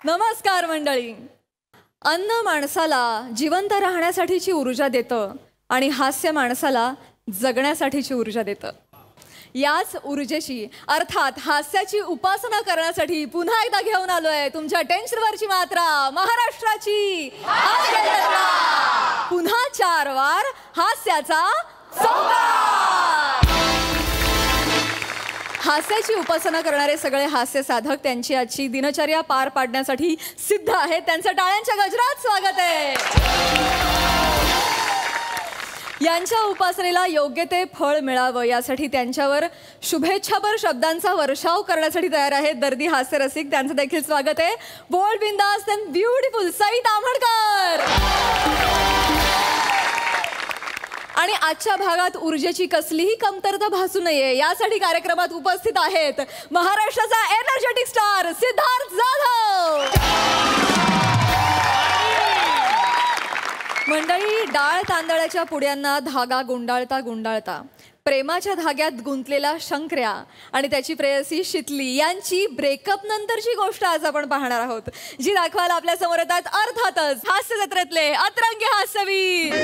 नमस्कार मंडळी. अन्न माणसाला जिवंत राहण्यासाठीची ऊर्जा देतं आणि हास्य माणसाला जगण्यासाठीची ऊर्जा देतं. याच ऊर्जेची अर्थात हास्याची उपासना करण्यासाठी पुन्हा एकदा घेऊन आलोय तुमच्या टेन्शनवरची मात्रा महाराष्ट्राची पुन्हा 4 वार हास्याचा संवाद. हास्याची उपासना करणारे सगळे हास्य साधक त्यांची आजची दिनचर्या पार पाडण्यासाठी सिद्ध आहेत. त्यांचं टाळ्यांच्या गजरात स्वागत आहे. यांच्या उपासनेला योग्य ते फळ मिळावं यासाठी त्यांच्यावर शुभेच्छापर शब्दांचा वर्षाव करण्यासाठी तयार आहेत दर्दी हास्य रसिक. त्यांचं देखील स्वागत आहे. बोल्ड बिंदास अँड ब्युटिफुल सई ताम्हणकर. आणि आजच्या भागात ऊर्जेची कसलीही कमतरता भासू नये यासाठी कार्यक्रमात उपस्थित आहेत महाराष्ट्राचा एनर्जेटिक स्टार सिद्धार्थ जाधव. मंडळी, डाळ तांदळाच्या पुड्यांना धागा गुंडाळता गुंडाळता प्रेमाच्या धाग्यात गुंतलेला शंकर्या आणि त्याची प्रेयसी शितली यांची ब्रेकअप नंतरची गोष्ट आज आपण पाहणार आहोत, जी दाखवायला आपल्या समोर येतात अर्थातच हास्य जत्रेतले अतरंगी हास्यवीर.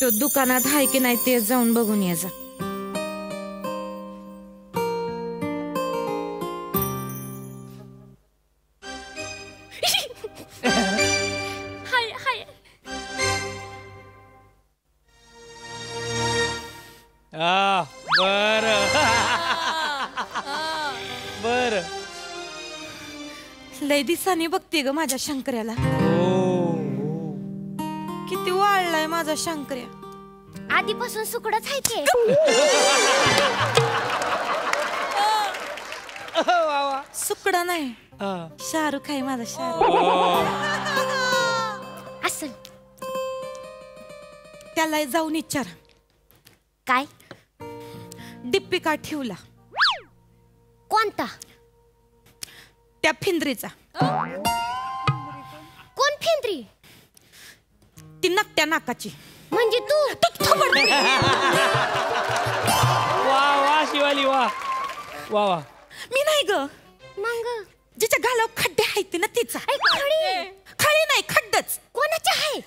तो दुकानात आहे की नाही ते जाऊन बघून ये जा. बर लय दिसाने बघते ग माझ्या शंकर्याला. किती वाळलाय माझा शंकर्या. आधीपासून सुकडच आहे ते. सुकडा नाही, शाहरुख आहे माझा शाहरुख. असं त्याला जाऊन विचार काय डिप्पी का ठेवला. कोणता? त्या फिंद्रीचा. कोण फिंद्री? ती नकट्या नाकाची. म्हणजे तू. वा वा शिवाली वा वा वा. मी नाही ग. मग जिच्या गालावर खड्डे आहेत ना तिचा. खळी नाही खड्डच. कोणाची आहे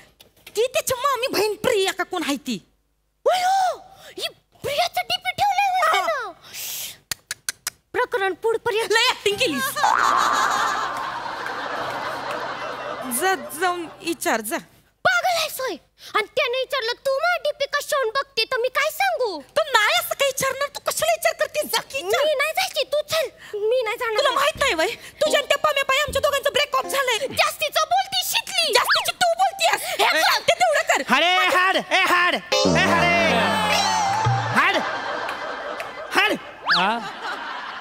ती? त्याची मामी बहीण प्रिया का कोण आहे ती. प्रियाचं डीपी ठेवलंय. प्रकरण पुढपर्यंत लय ऍक्टिंग केली. जाऊन विचार जा. पागल आहे सोय. आणि त्याने विचारलं तू माझी डीपी कशावरून बघते तर मी काय सांगू. तू नाही असं काही विचारणार. तू कशाला विचार करते. जा की. मी नाही जायची. तू चल. मी नाही जाणार. तुला माहित नाही वय तुझ्या त्या पाम्या पाय आमच्या दोघांचं ब्रेकअप झालंय. जास्तीचं बोलती शिकली. जास्तीची तू बोलतीयस. ते तेवढं कर. हडे हाड ए हाड ए हडे हाड हाड.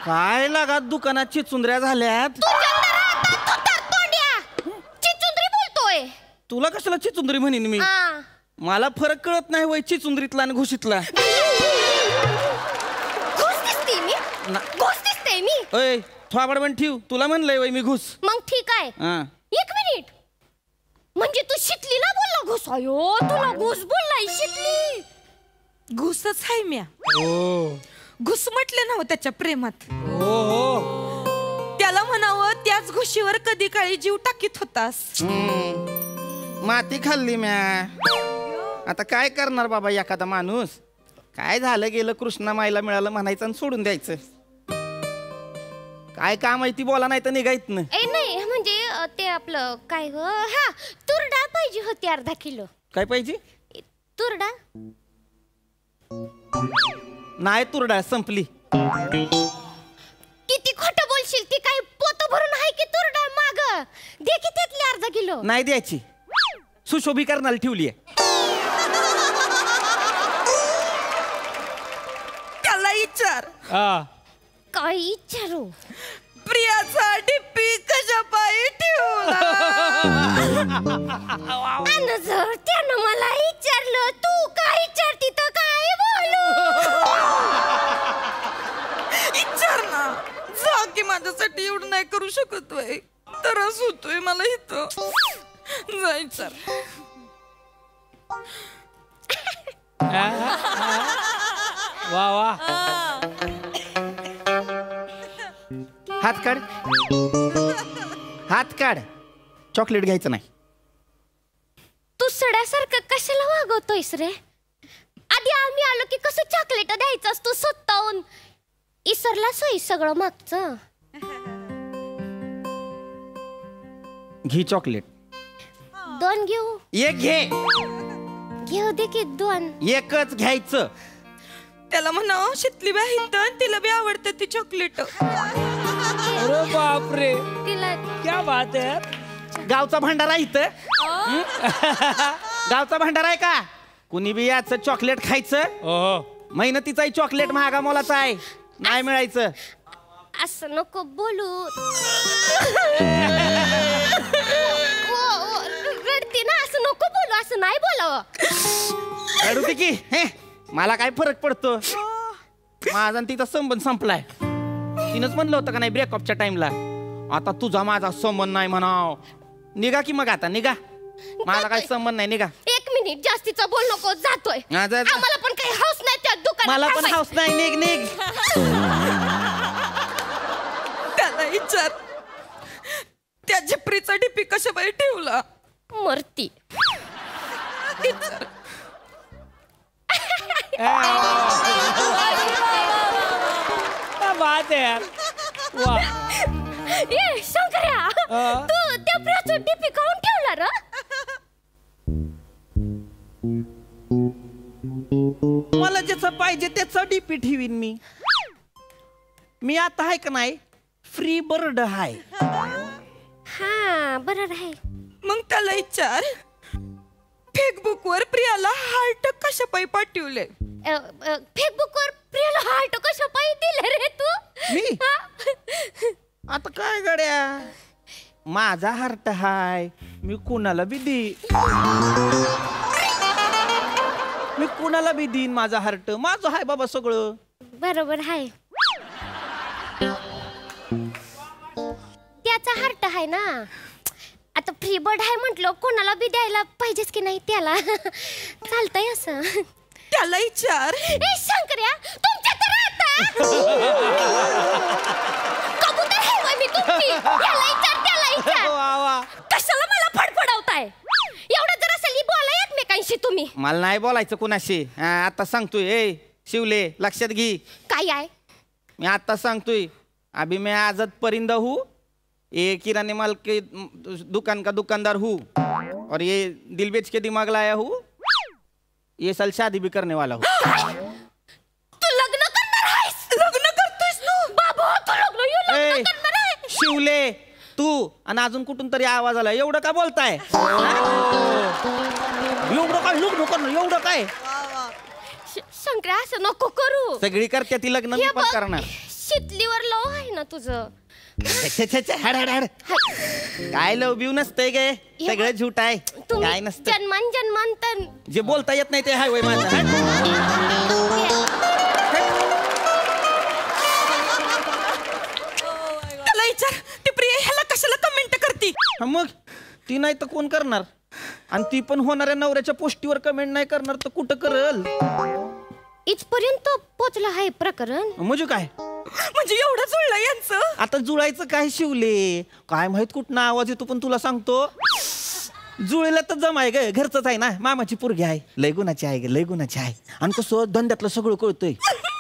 काय लागा दुकानात चिचुंद्र्या झाल्यात. चिचुंद्री बोलतोय. तुला कशाला चिचुंद्री म्हणीन मी. मला फरक कळत नाही वय चिचुंद्रीतला आणि घुशीतला. घुस दिसते मी. घुस दिसते मी. ओय थोबाड पण ठेव. तुला म्हणलंय वय मी घुस. मग ठीक आहे. 1 मिनिट. म्हणजे तू शितलीला बोलला घुस. अयो तुला घुस बोललाय शितली. घुसच आहे म्या. घुस म्हटले ना त्याच्या प्रेमात. त्याला म्हणावं त्याच घुशीवर कधी काळी जीव टाकीत होतास. माती खाल्ली म्या. आता काय करणार बाबा एखादा माणूस. काय झालं गेलं कृष्णा माईला मिळालं म्हणायचं आणि सोडून द्यायचं. काय काम आहे ती बोला नाही तर निघायत ना. नाही म्हणजे ते आपलं काय ग. हा तूर डाळ पाहिजे होती 1/2 किलो. काय पाहिजे? तूर डाळ. नाही तुरडा संपली. किती खोटं बोलशील. ती काही पोत भरून आहे की तूर डाळ माग. दे की त्यातली 1/2 किलो. नाही द्यायची. सुशोभीकरणाला ठेवली आहे. त्याला विचार. काय विचारू. प्रियाचा डिप्पी कशा पायी ठेवला. आणि जर त्यानं मला विचारलं तू काय विचारती तर काय बोलू. विचार ना. जा की माझ्यासाठी एवढं नाही करू शकत वय. त्रास होतोय मला इथं. जायचं. वा वा. हात काढ, हात काढ. चॉकलेट घ्यायचं नाही. तू सड्यासारखं कशाला वागवतोयस रे? आधी आम्ही आलो की कसं चॉकलेट द्यायचं तू स्वतःहून इसरला सोयी सगळं मागचं. घे चॉकलेट. 2 घेऊ? एक घे. घेऊ दे की 2. एकच घ्यायचं. त्याला म्हणावं शितली बाई इथं तिला बी आवडतं ती चॉकलेट. अरे बापरे, तिला क्या बात है. गावचा भंडारा इथं. गावचा भंडारा आहे का? कुणी बी याचं चॉकलेट खायचं. मेहनतीचाही चॉकलेट महागा मोलाचा आहे, नाही मिळायचं. असं नको बोलू. रडती ना, असं नको बोलू, असं नाही बोलावं. रडू दे की. हे, मला काय फरक पडतो? माझा आणि तिचा संबंध संपलाय. तिनंच म्हणलं होतं का नाही ब्रेकअपच्या टाइमला, आता तुझा माझा संबंध नाही म्हणाव. निघा की मग आता निघा. माझा काही संबंध नाही, निघा. 1 मिनिट, जास्तीचा बोल नको, जातोय. हा, जा. आम्हाला पण काही हाऊस नाही त्या दुकानात. मला पण थांबायचं. हाऊस नाही. निघ निघ. त्याला विचार त्या झिपरीचा डीपी कशा बाई ठेवला. मरती. क्या बात है यार. वा. ए शंकर्या, तू त्या प्रियाचं डीपी काऊन ठेवला र? मला ज्याचं पाहिजे त्याचं डीपी ठेवीन मी. मी आता आहे का नाही फ्री बर्ड आहे. हा बरोबर आहे. मग त्याला विचार फेसबुक वर प्रियाला हार्ट कशा पायी पाठवले. फेसबुक वर प्रियाला हार्ट कशा पायी दिले रे तू? मी? हा? आता काय गड्या, माझा हार्ट हाय, मी कुणाला बी देईन माझा हार्ट. माझं हाय बाबा सगळं. बरोबर आहे. त्याचा हार्ट आहे ना. आता फ्री बर्ड आहे म्हटलं, कोणाला बी द्यायला पाहिजेच की नाही त्याला. चालतंय असं. त्याला विचार ए शंकर्या, तुमच्या तर आता कबूतर आहे वय मी तुमची. त्याला विचार. वा वा. कशाला मला फडफडवताय? एवढं जर असेल बोला एकमेकांशी तुम्ही. मला नाही बोलायचं कुणाशी. आता सांगतोय. ए शिवले, लक्षात घे. काय आहे? मी आता सांगतोय. अभी मैं आजाद परिंदा हूँ, ये किराने माल के दुकान का दुकानदार हूँ, और ये दिल बेच के दिमाग लाया हूँ, ये साल शादी भी करने वाला हूँ. तू लग्न करणार आहेस? लग्न करतोयस तू? बाबा तू लग्न ए, करणार आहे? शिवले तू आणि अजून कुठून तरी आवाज आला. एवढं का बोलताय? एवढं काय लग्न करणं, एवढं काय? शंकरा असं नको करू. सगळी करते ती लग्न, मी हे पण बघ, करणार. शितलीवर लव आहे ना तुझं. छे, छे, छे, हाड, हाड, हाड. काय लव बिव नसतंय गे, सगळं झूट आहे. तुम्ही काय नसतं. जन्मांतर जे बोलता येत नाही ते हाय वय माझं. त्याला विचार ती प्रिया ह्याला कशाला कमेंट करती. मग ती नाही तर कोण करणार? आणि ती पण होणाऱ्या नवऱ्याच्या पोस्टीवर कमेंट नाही करणार तर कुठं करल? इथपर्यंत पोचलं आहे प्रकरण. म्हणजे काय? म्हणजे एवढं जुळलं यांचं. आता जुळायचं काय शिवले? काय माहित कुठं आवाज येतो, पण तुला सांगतो जुळेला तर जमाय ग, घरचंच आहे ना. मामाची पोरगी आहे, लय गुणाची आहे ग, लय गुणाची आहे. आणि कसं धंद्यातलं सगळं कळतंय.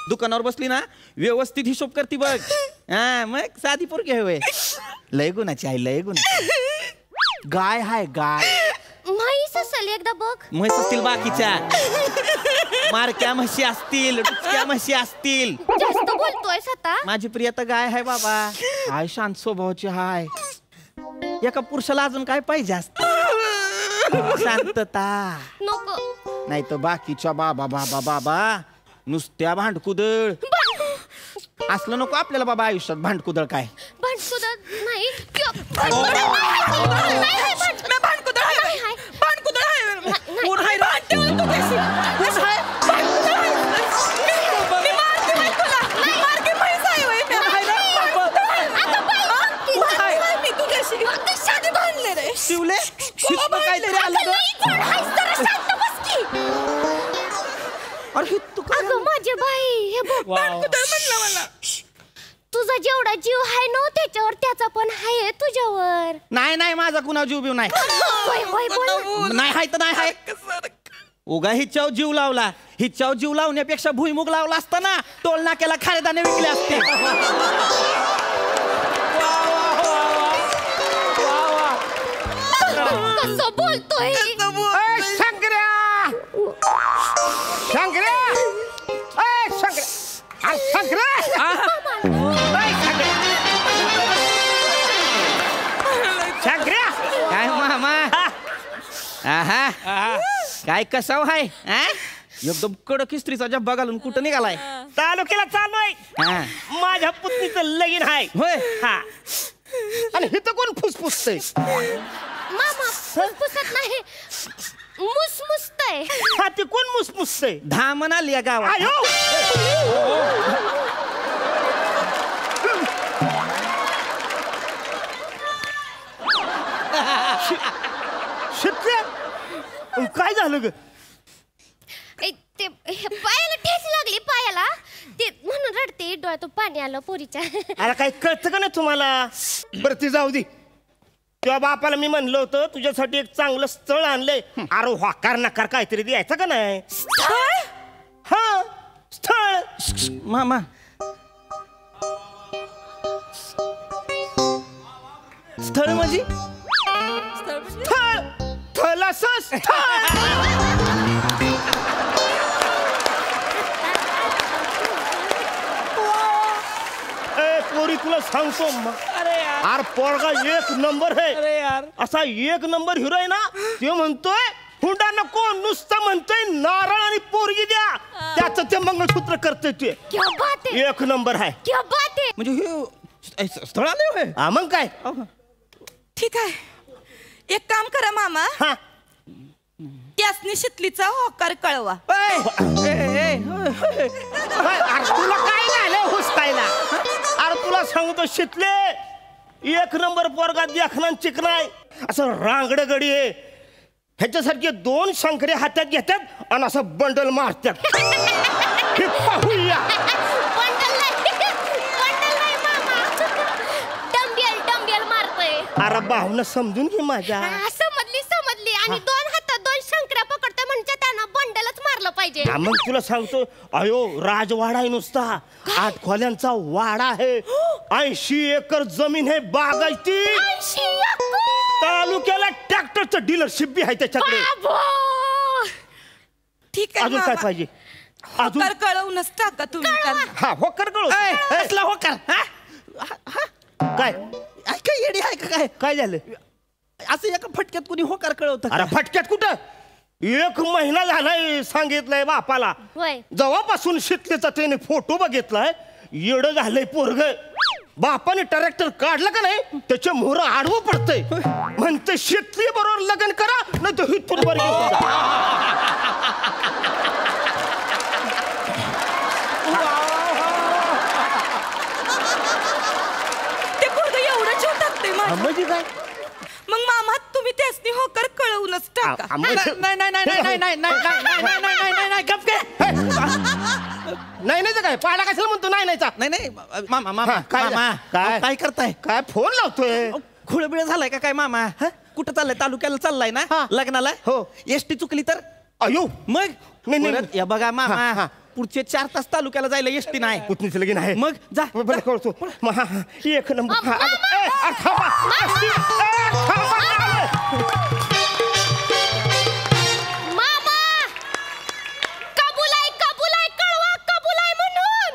दुकानावर बसली ना व्यवस्थित हिशोब करती बघ. हा मग साधी पोरगी आहे, लय गुणाची आहे, लय गुणाची. गाय हाय गाय. म्हैस असेल एकदा बघ. म्हैस असतील बाकीच्या, मारक्या म्हशी असतील, डुचक्या म्हशी असतील. जास्त बोलतोय आता. माझी प्रियता गाय आहे बाबा. हाय शांत स्वभावाची हाय. एका पुरुषाला अजून काय पाहिजे असत? शांतता. नको. नाही तर बाकीच्या बाबा बाबा बाबा नुसत्या भांडकुदळ. असलं नको आपल्याला बाबा आयुष्यात. भांडकुदळ काय? भांडकुदळ नाही. कोण हाय रे? कोण हाय? शिवले काहीतरी आलं ग. लई गोड आहेस, जरा शांत बस की. अरे हे तू काय अगं माझे बाई, हे बघ, बाणकुदळ म्हणलं मला. तुझा जेवढा जीव आहे ना त्याच्यावर त्याचा पण आहे तुझ्यावर. नाही नाही माझा कुणा जीव बिव नाही होय होय बोल ना. नाही हाय तर नाही हाय. उगा हिच्यावर जीव लावला. हिच्यावर जीव लावण्यापेक्षा भुईमुग लावला असता ना, टोल नाक्याला खारेदाने विकले असते. कसं बोलतोय. शंकर्या शंकर्या शंकर्या काय मामा आहा काय कसाव हाय हा? एकदम कडक इस्त्रीचा जब्बा घालून कुठं निघालाय? तालुक्याला चाललोय. हा. माझ्या पुतणीचं लगीन आहे. होय हा आणि हिथं कोण फुसफुसतय? मामा फुसफुसत नाही, मुसमुसतय. हा ते कोण मुसमुसतय? धामण आली या गावात. आयो शिट्ट्या काय झालं ग? ते पायाला ठेच लागली पायाला, ते म्हणून रडते, डोळ्यातून पाणी आलं पोरीच्या. अरे काय कळतं का नाही तुम्हाला? बरं ती जाऊ दे. तेव्हा बापाला मी म्हणलं होतं तुझ्यासाठी एक चांगलं स्थळ आणलंय. अरे वाकार नकार काहीतरी द्यायचं का नाही? हा स्थळ. मामा स्थळ म्हणजे स्थळ स्थळ असं स्थळ. पोरी तुला सांगतो अरे यार, अरे पोरगा एक नंबर अरे आहे. यार, असा एक नंबर हिरो आहे ना. ते म्हणतोय हुंडा नको, नुसतं म्हणतोय नारळ आणि पोरगी द्या. त्याचं ते मंगळसूत्र करतोय ते. क्या बात आहे, एक नंबर आहे. क्या बात आहे. म्हणजे हे स्थळ आले होय? हा मग काय? ठीक आहे, एक काम करा मामा, हा त्यासनी शितलीचा होकार कळवा. ए, ए, ए, काय? अरे तुला काय झालं हुसकायला? अरे तुला सांगतो शितले, एक नंबर पोरगा देखना चिकनाय, असं रांगड गडी आहे. ह्याच्यासारखे दोन शंकरे हातात घेतात आणि असं बंडल मारतात. हे पाहूया. बंडल नाही मामा, डंबेल मारतोय. अरे भावना समजून घे माझ्या. हा, समजली. आणि दोन हातात दोन शंकऱ्या पकडतोय म्हणजे त्यांना बंडलच मारलं पाहिजे. हा, मग तुला सांगतो, अयो राजवाडा आहे नुसता. 8 खोल्यांचा वाडा आहे. 80 एकर जमीन आहे बागायती. 80 एकर. तालुक्याला ट्रॅक्टरचं डीलरशिप बी आहे त्याच्याकडे. बाबो. ठीक आहे अजून काय मामा, पाहिजे? अजून होकार कळवूनच टाका तुम्ही त्यांना. हा होकर कळू. ए, कसला होकार हा? काय काय येडी आहे का काय? काय झालं? असं एका फटक्यात कोणी होकार कळवतं का? अरे फटक्यात कुठं? 1 महिना झालाय सांगितलंय बापाला. होय. जेव्हापासून शितलेचा त्याने फोटो बघितलाय, येड झालंय पोरग. बापाने ट्रॅक्टर काढलं का नाही, त्याच्या मोहर आडवं पडतंय. म्हणते शितली बरोबर लग्न करा, नाही तर हिथून वर घेऊन जा. ते पोरगं एवढं जीव टाकते माझ्या. म्हणजे काय? मग मामा तुम्ही त्यासनी होकार कळवूनच टाका. नाही गप काय? नाही नाही तर काय पाडा कशाला म्हणतो? नाही नाहीचा. नाही मामा मामा हा, काय मामा काय? काय करताय? काय फोन लावतोय? खुळबिळ झालाय का काय मामा? कुठं चाललंय? तालुक्याला चाललाय ना हा. लग्नाला? हो. एसटी चुकली तर अयो मग नाही, नाही. परत या बघा हा, मामा हा. पुढचे 4 तास तालुक्याला जायला एसटी नाही. पुतणीचं लगीन आहे. मग जा बरं कळतो. एक नंबर. हा, मामा! ए, अरे थांबा. थांबा. मामा, कबूल आहे कळवा, कबूल आहे म्हणून.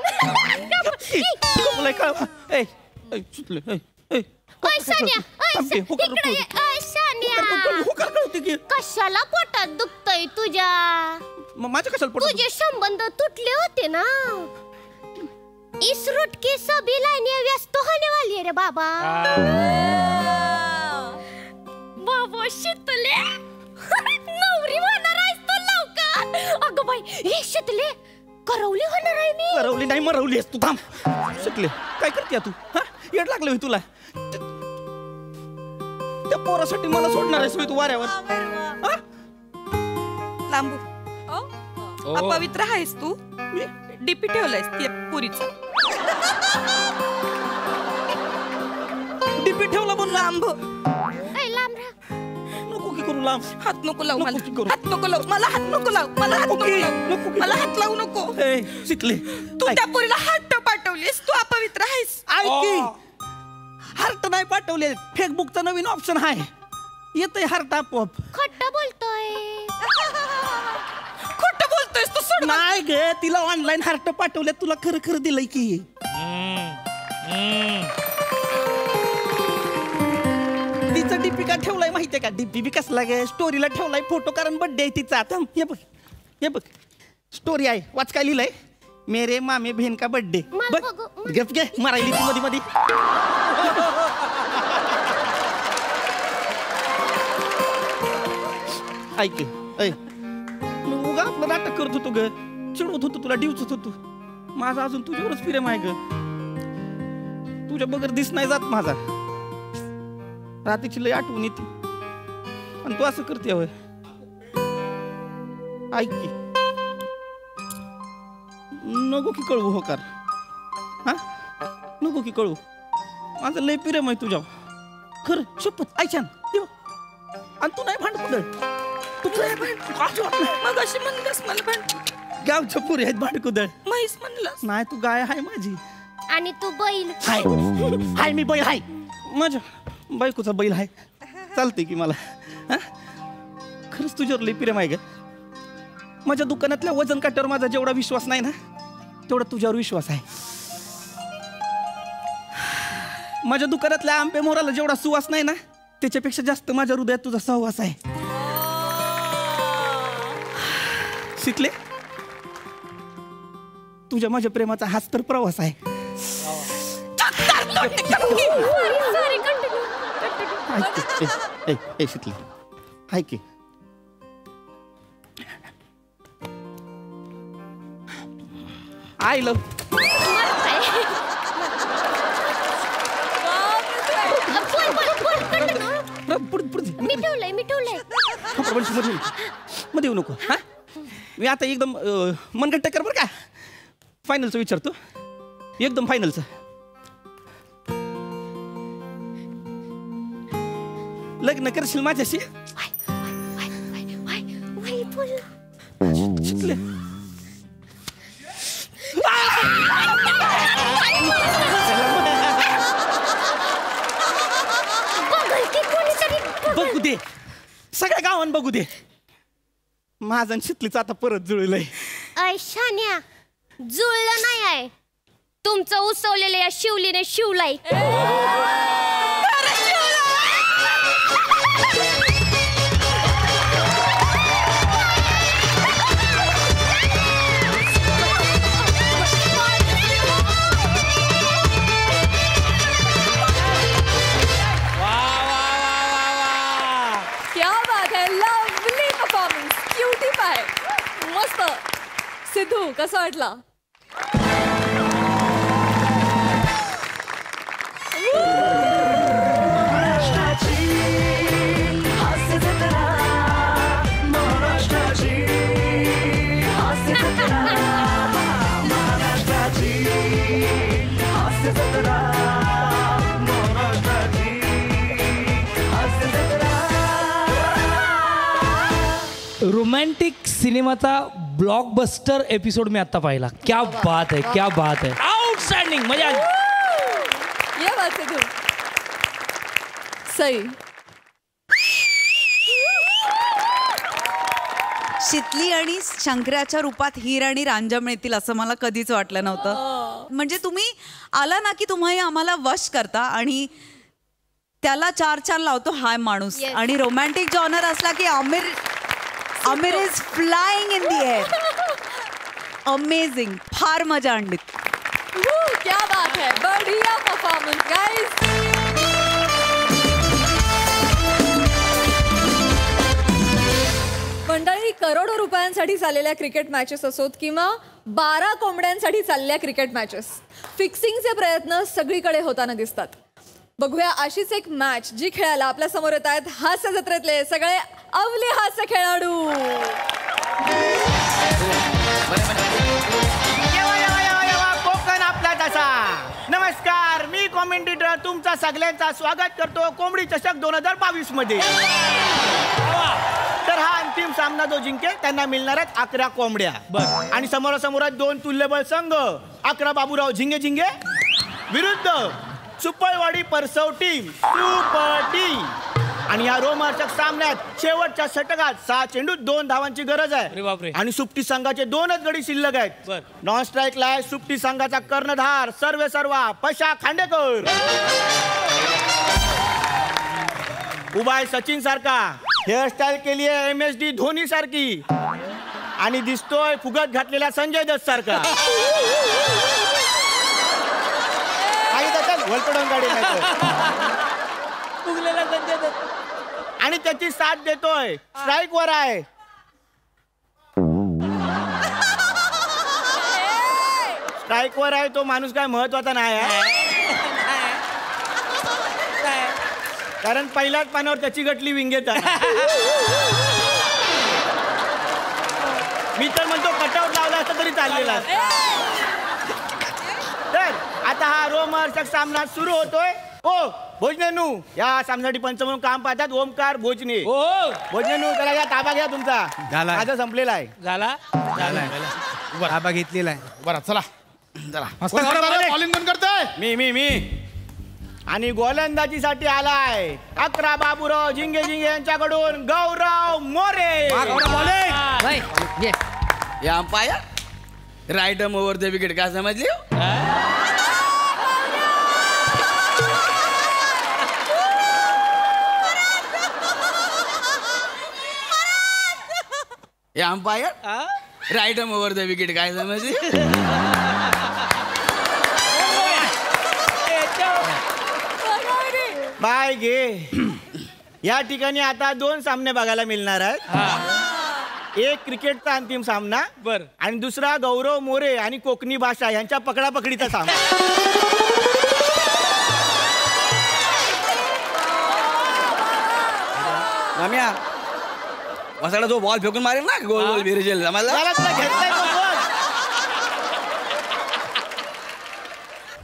कबूल आहे का? ए, ए, सुटलं. ए, ए, ओय सान्या, ओय थांब की, होकार इकडे ये. कळवते. ओय सान्या, होकार कळवते की. कशाला पोटात दुखतय तुझ्या? मग माझ्या कशाला पडत? तुझे संबंध तुटले होते ना. इस रूट की सभी लाइनें व्यस्त होने वाली है रे बाबा. बाबा शितले, नवरी होणार आहेस तू लवकर. अगं बाई, हे शितले, करवली होणार आहे मी. करवली नाही मरवली तू. थांब शिकले काय करते तू? हा येड लागलं मी तुला. त्या पोरासाठी मला सोडणार आहेस होय तू वाऱ्यावर हा? लांबू अपवित्र आहेस तू डीपी ठेवलायस त्या पुरीचा डीपी ठेवला म्हणून लांब ऐ, लांब राहा. नको की करू लांब हात नको लावू नको मला की करू. हात नको लावू मला हात नको लावू मला हात नको नको की, लावू नको की. मला हात लावू नको ए, शिकले तू त्या पोरीला हात पाठवलीस तू अपवित्र आहेस ऐकी हार्ट नाही पाठवले फेसबुकचा नवीन ऑप्शन आहे येतंय हार्ट आपोआप खोटं बोलतोय. खोटं बोलतोयस तू सोड मला. नाही ग तिला ऑनलाईन हार्ट पाठवले तुला खरं खरं दिलंय की तिचा डीपी का ठेवलाय माहितीये का डीपी बी कसला गे स्टोरीला ठेवलाय फोटो कारण बर्थडे आहे तिचा आता हे बघ स्टोरी आहे वाच काय लिहिलंय मेरे मामे बहन का बर्थडे मला बघ बघू. गप गे मारायली ती मध्ये मध्ये ऐक ऐ मी उगा आपलं नाटक करत होतो ग चिडवत होतो तुला डिवचत होतो माझा अजून तुझ्यावरच प्रेम आहे ग तुझ्या बगर दिस नाही जात माझा रात्रीची लय आठवण येते आणि तू असं करते होय ऐक की नको की कळवू होकार हा नको की कळवू माझं लय प्रेम आहे तुझ्या खरं शपथ ऐछान आणि तू नाही भांडकुदळ तू मग अशी म्हणलंस मला भांड गावच्या पुरी आहेत भांडकुदळ म्हैस म्हणलंस नाही तू गाय आहे माझी आणि तू बैल. हाय हाय मी बैल आहे माझ्या बायकोचा बैल आहे चालते की मला हा? खरंच तुझ्यावर लई प्रेम आहे ग माझ्या दुकानातल्या वजन काट्यावर माझा जेवढा विश्वास नाही ना तेवढा तुझ्यावर विश्वास आहे माझ्या दुकानातल्या आंबे मोराला जेवढा सुवास नाही ना त्याच्यापेक्षा जास्त माझ्या हृदयात तुझा सहवास आहे शिकले तुझ्या माझ्या प्रेमाचा हाच तर प्रवास आहे Sorry, continue. ए शिकले हाय की आय लव मी ठेवलंय मध्ये येऊ नको हा मी आता एकदम मनगट्ट कर बरं का फायनलचं विचारतो एकदम फायनलचं लग्न करशील माझ्याशी शिकले बघू दे सगळ्या गावान बघू दे माझं आणि शितलीचं आता परत जुळलंय शान्या जुळलं नाही आहे तुमचं उसवलेलं या शिवलीने शिवलाय. क्या बात है लवली परफॉर्मन्स क्यूटी पाय मस्त सिद्धू कसं वाटला रोमॅन्टिक सिनेमाचा ब्लॉकबस्टर एपिसोड मी आता पाहिला. क्या बात है, क्या बात है, आउटस्टँडिंग मजा आली. ये बात सिद्धू सई शितली आणि शंकराच्या रूपात हीर आणि रांझा मिळतील असं मला कधीच वाटलं नव्हतं. म्हणजे तुम्ही आला ना की तुम्ही आम्हाला वश करता आणि त्याला 4 लावतो हाय माणूस. Yes. आणि रोमॅन्टिक जॉनर असला की Aamir is flying in the air. Amazing, फार मजा आणली. क्या बात है बढ़िया परफॉर्मन्स गाइस. मंडळी करोडो रुपयांसाठी चाललेल्या क्रिकेट मॅचेस असोत किंवा 12 कोंबड्यांसाठी चाललेल्या क्रिकेट मॅचेस फिक्सिंगचे प्रयत्न सगळीकडे होताना दिसतात. बघूया अशीच एक मॅच जी खेळायला आपल्या समोर येत आहेत हास्य जत्रेतले सगळे अवली हास्य खेळाडू. कोकण आपला तसा. नमस्कार, मी कॉमेंटेटर तुमचा सगळ्यांचा स्वागत करतो कोंबडी चषक 2022 मध्ये. तर हा अंतिम सामना जो जिंकेल त्यांना मिळणार आहेत 11 कोंबड्या. आणि समोरासमोर 2 तुल्यबळ संघ 11 बाबूराव झिंगे झिंगे विरुद्ध सुपळवाडी परसव टीम सुपर टीम. आणि या रोमांचक सामन्यात शेवटच्या षटकात 6 चेंडूत 2 धावांची गरज आहे. आणि सुप्टी संघाचे 2च गडी शिल्लक आहेत. नॉन स्ट्राईकला आहे सुप्टी संघाचा कर्णधार सर्वेसर्वा पशा खांडेकर. उभा आहे सचिन सारखा, हेअरस्टाईल केली आहे MSD धोनी सारखी आणि दिसतोय फुगत घातलेला संजय दत्त सारखा. आणि त्याची साथ देतोय स्ट्राईक वर आहे स्ट्राईक वर आहे तो माणूस काय महत्वाचा नाही आहे कारण पहिल्याच पानावर त्याची गटली विंगेत आहे. मी तर म्हणतो कटआउट लावला असता तरी चाललेला. तर आता हा रोमहर्षक सामना सुरू होतोय. ओ भोजनेनू या सामन्यासाठी पंच म्हणून काम पाहतात ओमकार भोजने. भोजनेनू त्याला या ताबा घ्या तुमचा. माझा संपलेला आहे. ताबा घेतलेला आहे. बरं चला चला. बॉलिंग पण करतोय मी आणि गोलंदाजीसाठी आलाय 11 बाबूराव झिंगे झिंगे यांच्याकडून गौरव मोरे. या umpire right over the wicket काय समजली. या umpire right over the wicket काय समजली. बाय घे. या ठिकाणी आता 2 सामने बघायला मिळणार आहेत. एक क्रिकेटचा अंतिम सामना आणि दुसरा गौरव मोरे आणि कोकणी भाषा यांच्या पकडापकडीचा सामना. रम्या वसाडा जो बॉल फेकून मारेल ना गोल गोल विरजेल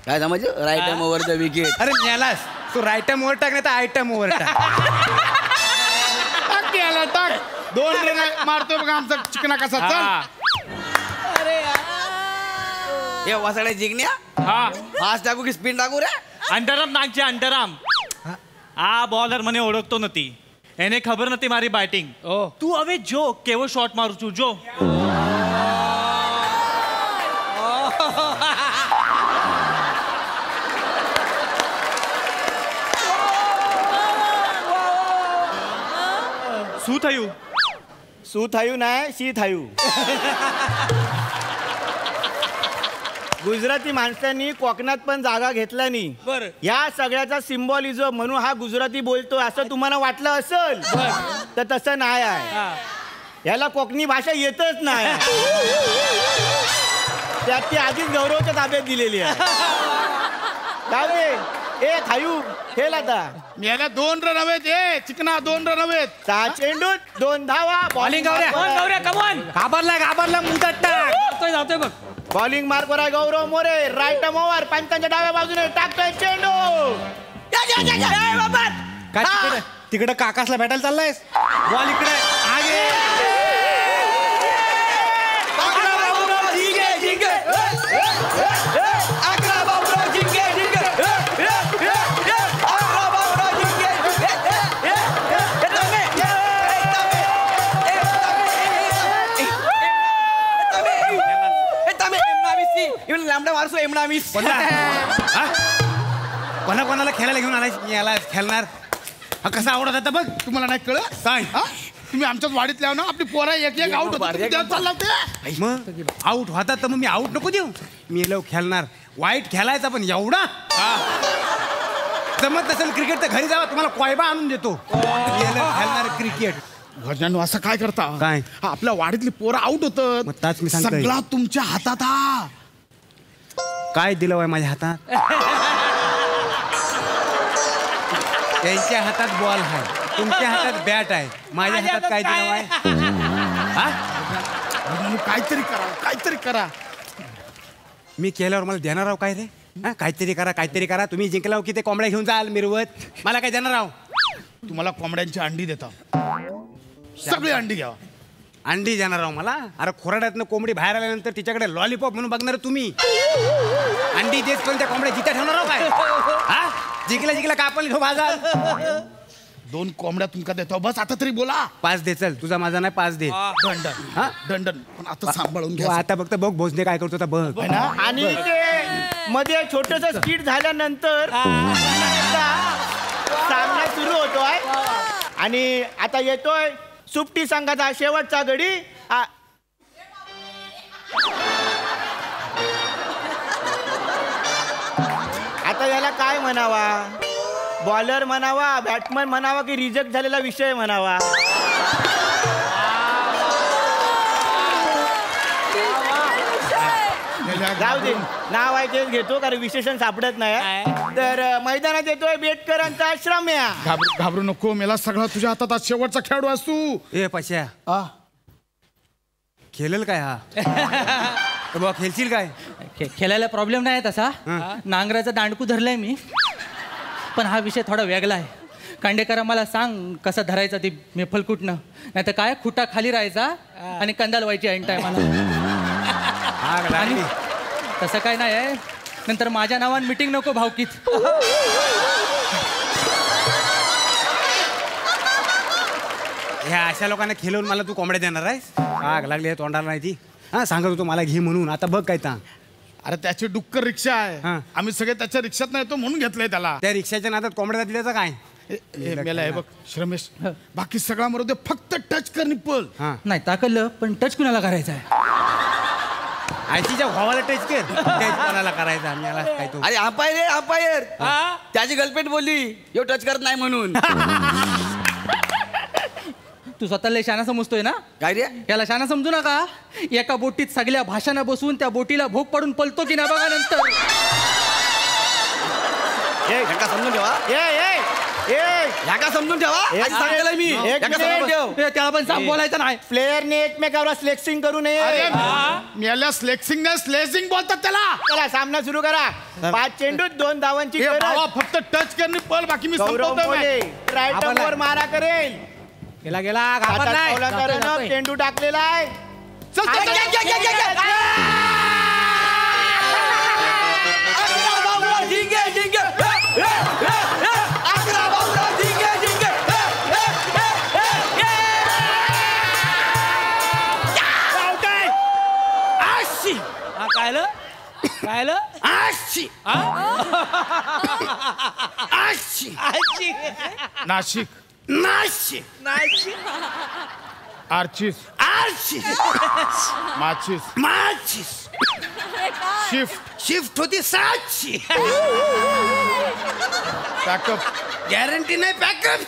काय समजलं राईट ओव्हर द विकेट. अरे न्यालास तू राईटम ओव्हर टाक नाही तर आयटम ओव्हर टाक. टाक 2 रन मारतोय बघा आमचा चिकना कसा. चल हे वसाडा जिंकण्या फास्ट टाकू की स्पिन टाकू रे. अंडरआर्म नागचे अंडरआर्म. आ बॉलर મને ઓળખતો નથી એને ખબર નથી મારી બેટિંગ. તું હવે જો કેવો શોટ મારું છું જો. શું થયું नाही शी थायू. गुजराती माणसांनी कोकणात पण जागा घेतला नाही. या सगळ्याचा सिम्बॉलिझम म्हणून हा गुजराती बोलतोय असं तुम्हाला वाटलं असेल तर तसं नाही आहे. याला कोकणी भाषा येतच नाही. त्यात ती आधीच गौरवच्या ताब्यात दिलेली आहे. ए थायू खेळ आता. याला 2 रन हवेत. ए चिकना 2 रन हवेत. 6 चेंडूत 2 धावा. बॉलिंग घाबरला मुदत टाक. जातोय बघ. बॉलिंग मार्कवर आहे गौरव मोरे. राईट ओव्हर पंचांच्या डाव्या बाजूने टाकतोय चेंडू. काय तिकडे काकासला भेटायला चाललायस. बॉल इकडे कोणाला खेळायला घेऊन आलाय खेळणार. हा कसा आवडत आता बघ. तुम्हाला नाही कळत सांग. तुम्ही आमच्याच वाडीतल्या ना आपली पोरा एक आउट चालला. मग आउट होतात तर मग मी आउट नको देऊ. मी लव खेळणार. वाईट खेळायचा पण एवढा जमत नसेल क्रिकेट तर घरी जावा तुम्हाला कोयबा आणून देतो. खेळणार क्रिकेट. भजनांनो असं काय करता काय आपल्या वाडीतली पोरं आउट होत. सगळा तुमच्या हातात. काय दिलं माझ्या हातात. त्यांच्या हातात बॉल आहे, तुमच्या हातात बॅट आहे, माझ्या हातात काय नाव आहे? काहीतरी करा, काहीतरी करा. मी केल्यावर मला देणार आहो काय रे? हा, काहीतरी करा, काहीतरी करा. तुम्ही जिंकलाव की ते कोंबड्या घेऊन जाल मिरवत, मला काय देणार आहो? तुम्हाला कोंबड्यांची अंडी देता, सगळी अंडी घ्या. अंडी देणार आहो मला? अरे खोराड्यातनं कोंबडी बाहेर आल्यानंतर तिच्याकडे लॉलीपॉप म्हणून बघणार तुम्ही. अंडी देत पण त्या कोंबड्या जिथे ठेवणार आहो काय? हा, जिंकला जिंकला का आपण भाजाल? 2 कोंबड्या तुमका देतो, बस आता तरी बोला. 5 दे, चल तुझा माझा नाही 5 दे. दंडन, हा दंडन. पण आता सांभाळून तू घ्या. आता फक्त बघ भोजने काय करतो आता बघ. आणि ते मध्ये छोटस स्किट झाल्यानंतर सामना सुरू होतोय आणि आता येतोय सुट्टी संघाचा शेवटचा गडी. आता याला काय म्हणावा? बॉलर म्हणावा, बॅट्समन म्हणावा की रिजेक्ट झालेला विषय म्हणावा? जाऊ दे, नाव आहे तेच घेतो कारण विशेषण सापडत नाही. तर मैदानात येतोय बेटकरांचा श्रम्या. घाबरू नको, मेला सगळा तुझ्या हातात. आज शेवटचा खेळाडू आहेस तू. ए पश्या, खेळेल काय हा? बघ खेळशील काय? खेळायला प्रॉब्लेम नाही तसा. नांगराचा दांडकू धरलाय मी, पण हा विषय थोडा वेगळा आहे. कांडेकरा मला सांग कसं धरायचं ते मेफल कुठनं, नाही तर काय खुटा खाली राहायचा आणि कंदाल व्हायची ऐन टायमाला. आणि तसं काय नाही आहे, नंतर माझ्या नावानं मीटिंग नको भावकीत. ह्या अशा लोकांना खेळवून मला तू कोंबड्या देणार आहेस? आग लागली तोंडाला नाही ती. हा, सांगत होतो मला घे म्हणून, आता बघ काय ता. अरे त्याची डुक्कर रिक्षा आहे, आम्ही सगळे त्याच्या रिक्षात नाही तो म्हणून घेतलंय त्याला. त्या रिक्षाच्या नादात कोंबड्या दिल्याचं काय? मेला आहे बघ श्रमेश, बाकी सगळा मरू फक्त टच कर निप्पल. नाही ताकदलं, पण टच कुणाला करायचा आहे? आयसीच्या भावाला टच कर, टच कोणाला करायचा? मला काय तो? अरे अंपायर आहे, अंपायर. त्याची गर्लफ्रेंड बोलली यो टच करत नाही म्हणून. तू स्वतःला शाना समजतोय ना? काय रे? याला शाना समजू नका. एका बोटीत सगळ्या भाषांना बसून त्या बोटीला भोग पडून पलतो की ना बघा नंतर. ह्याका समजून ठेवा, ह्याका समजून ठेवा. सांगितलंय मी, त्याला पण सांग बोलायचं नाही. प्लेयरने एकमेकावर स्लेक्सिंग करू नये. मेला स्लेक्सिंग नाही, स्लेजिंग बोलतात त्याला. चला सामना सुरू करा. 5 चेंडूत 2 धावांची भावा, फक्त टच कर निप्पल, बाकी मी संपवतोय. राईट वर मारा करेल. गेला गेला घाबरत नाही. चेंडू टाकलेला आहे. कायलं कायलं नाशिक, नाशिक, नाशिक, आर्चिस, आर्चिस, माचिस, माचिस, शिफ्ट, शिफ्ट होती 7ची. पॅकअप, गॅरंटी नाही पॅकअप.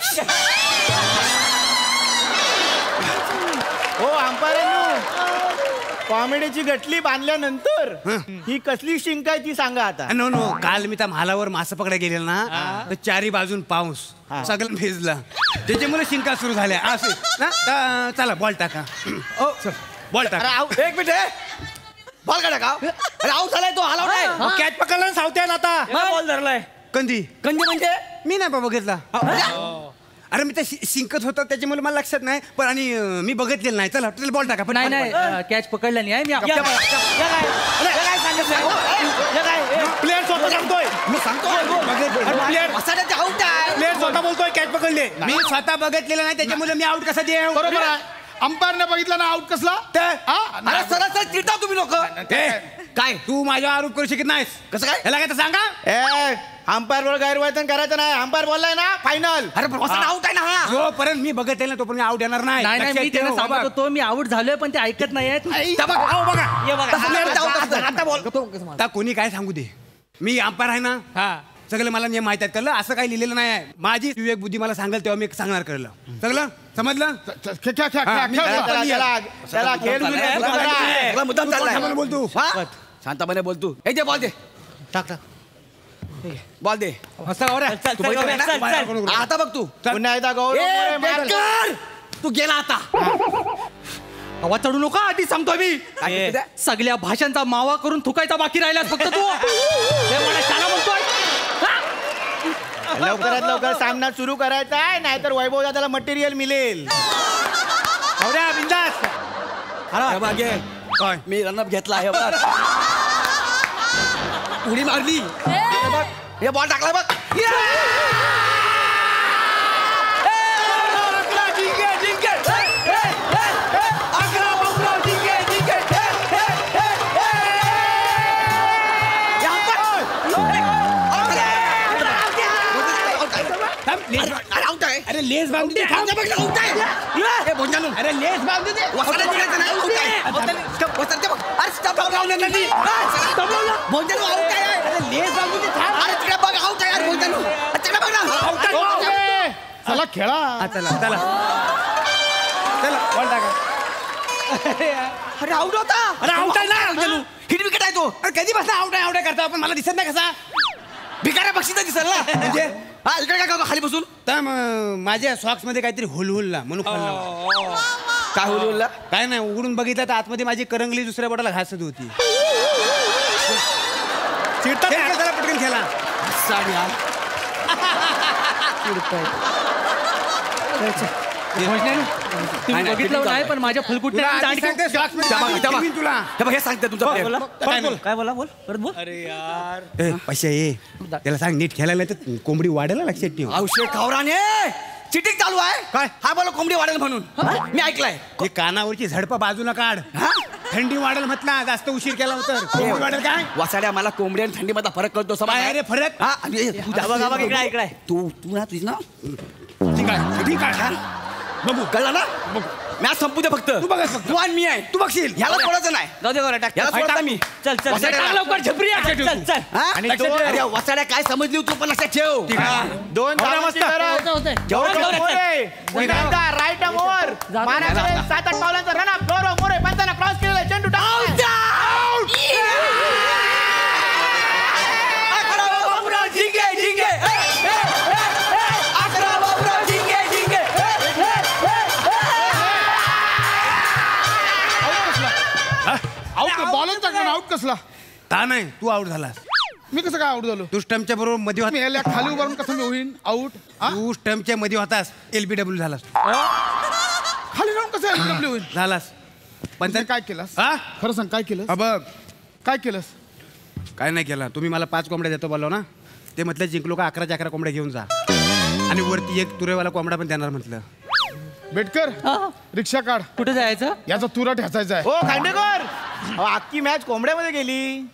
हो अंपायर, कॉमेडीची गटली बांधल्यानंतर ही कसली शिंक आहे ती सांगा आता. नो नो, काल मी त्या म्हालावर मासे पकडा गेलेला ना, तर 4 बाजून पाऊस सगळं भिजला, त्याच्यामुळे शिंका सुरू झाल्या. असं ना, चला बॉल टाका. ओ बॉल टाका. एक मिनिट, बॉल काढा का? अरे आऊट झालाय तो, हलाव नाही. कॅच पकडला सावत्यान आता. बॉल धरलाय. कंदी कंदी म्हणजे मी नाही बघितला. अरे मी त्या शिंकत होतो त्याच्यामुळे मला लक्षात नाही, पण आणि मी बघितलेलं नाही. चला बॉल टाका. नाही नाही, कॅच पकडला नाही आहे मी. प्लेअर स्वतः सांगतोय, मी सांगतोय आऊट आहे. प्लेअर स्वतः बोलतोय कॅच पकडले. मी स्वतः बघितलेलं नाही, त्याच्यामुळे मी आऊट कसा देऊ? बरोबर आहे. अंपायरने बघितलं ना आउट कसला. अरे सरळ चिडता तुम्ही लोक. काय तू माझ्यावर आरोप करू शकत नाहीस? कसं काय? ह्याला काय तर सांगा. अंपायर वर गैरवर्तन करायचं नाही. अंपायर बोललाय ना फायनल. अरे आऊट आहे ना हा. जोपर्यंत मी बघितलेलं नाही तोपर्यंत आऊट येणार नाही. नाही नाही, मी त्यांना सांगत होतो मी आऊट झालोय, पण ते ऐकत नाहीयेत. आता कोणी काय सांगू दे, मी अंपायर आहे ना. सगळं मला नियम माहित आहेत. कळलं? असं काही लिहिलेलं नाही आहे. माझी विवेक बुद्धी मला सांगेल तेव्हा मी सांगणार. कळलं? सगळं समजलं? मुद्दाम चाललाय. बोलतो शांतपणे बोलतो. हे दे बॉल दे. टाक टाक. बॉल दे असं गौऱ्या तू बघितलं ना? आता बघ तू पुन्हा एकदा ए, बेकार! तू गेला आता आवाज चढू नका आधी सांगतोय मी काय ते? सगळ्या भाषांचा मावा करून थुकायचा बाकी राहिलास फक्त तू हे मला शाळा म्हणतोय लवकरात लवकर सामना सुरू करायचा आहे, नाहीतर वैभव दादाला मटेरियल मिळेल. गौऱ्या बिंदास हे बघ, घे. काय मी रनअप घेतला आहे बघ. उडी मारली हे बघ, हे बॉल टाकला बघ. अरे लेस बांधू दे अरे लेस बांधू दे चला खेळा. चला चला चला बॉल टाका. अरे आउट होता. अरे आउट आहे ना हिट विकेट आहे तो. अरे कधी बसला आउट आहे करता आपण मला दिसत नाही कसा भिकाऱ्या बक्षीस दिसेल ना म्हणजे हा इकडे काय करतो खाली बसून. तर माझ्या सॉक्स मध्ये काहीतरी हुलहुलला म्हणून खाल्ला. काय बोलला काय नाही उघडून बघितलं तर आतमध्ये माझी करंगली दुसऱ्या बोटाला घासत होती. चला पटकन खेळा. तुम्ही बघितलं नाही पण माझ्या फलकुट तुला हे सांगते तुमचा काय बोला बोल परत बोल. अरे यार पैसे ये त्याला सांग नीट खेळायला तर कोंबडी वाढेल लक्षात ठेव. औषध खावराने चिटिंग चालू आहे काय? हा बोला कोंबडी वाढेल म्हणून मी ऐकलंय. हे कानावरची झडपा बाजूला काढ. थंडी वाढेल म्हटला जास्त उशीर केला तर कोंबडी वाढेल काय वसाड्या मला कोंबडी आणि थंडी मध्ये फरक कळतो सभा काय रे फरक हा इकडे तू ना तुझ ना ठीक आहे बघू कळला ना मॅच संपू दे फक्त तू बघ फक्त. तू आणि मी आहे तू बघशील ह्याला सोडायचं नाही जाऊ दे गोरा टाक. याला सोडता मी चल चल वसाड्या- लवकर झपरी चल चल. हा? आणि लक्षात दोन- ठेव. अरे वसाड्या काय समजली तू पण लक्षात ठेव दोन धावांची गरज. पुन्हा राईट ओव्हर मानाकडे 7-8 पावलांचा रन अप. गौरव मोरे पंचांना क्रॉस केलेला चेंडू आउट बॉलच टाकला आउट कसला. का नाही तू आउट झालास. मी कसं काय आउट झालो. तू स्टम्पच्या बरोबर मध्ये मी याला खाली उभारून कसं मी होईन आउट. तू स्टम्पच्या मध्ये होतास LBW झालास खाली राहून कसं LBW होईल. झालास पण पण काय केलंस हा खरं सांग काय केलं बघ काय केलंस. काय नाही केलं तुम्ही मला 5 कोंबड्या देतो बोललो ना ते म्हटलं जिंकलो का 11च्या 11 कोंबड्या घेऊन जा आणि वरती एक तुरेवाला कोंबडा पण देणार म्हटलं. बेटकर रिक्षा काढ. कुठे जायचं याचा तुरा ठेचायचा आहे. हो खांडेकर अख्खी मॅच कोंबड्यामध्ये गेली.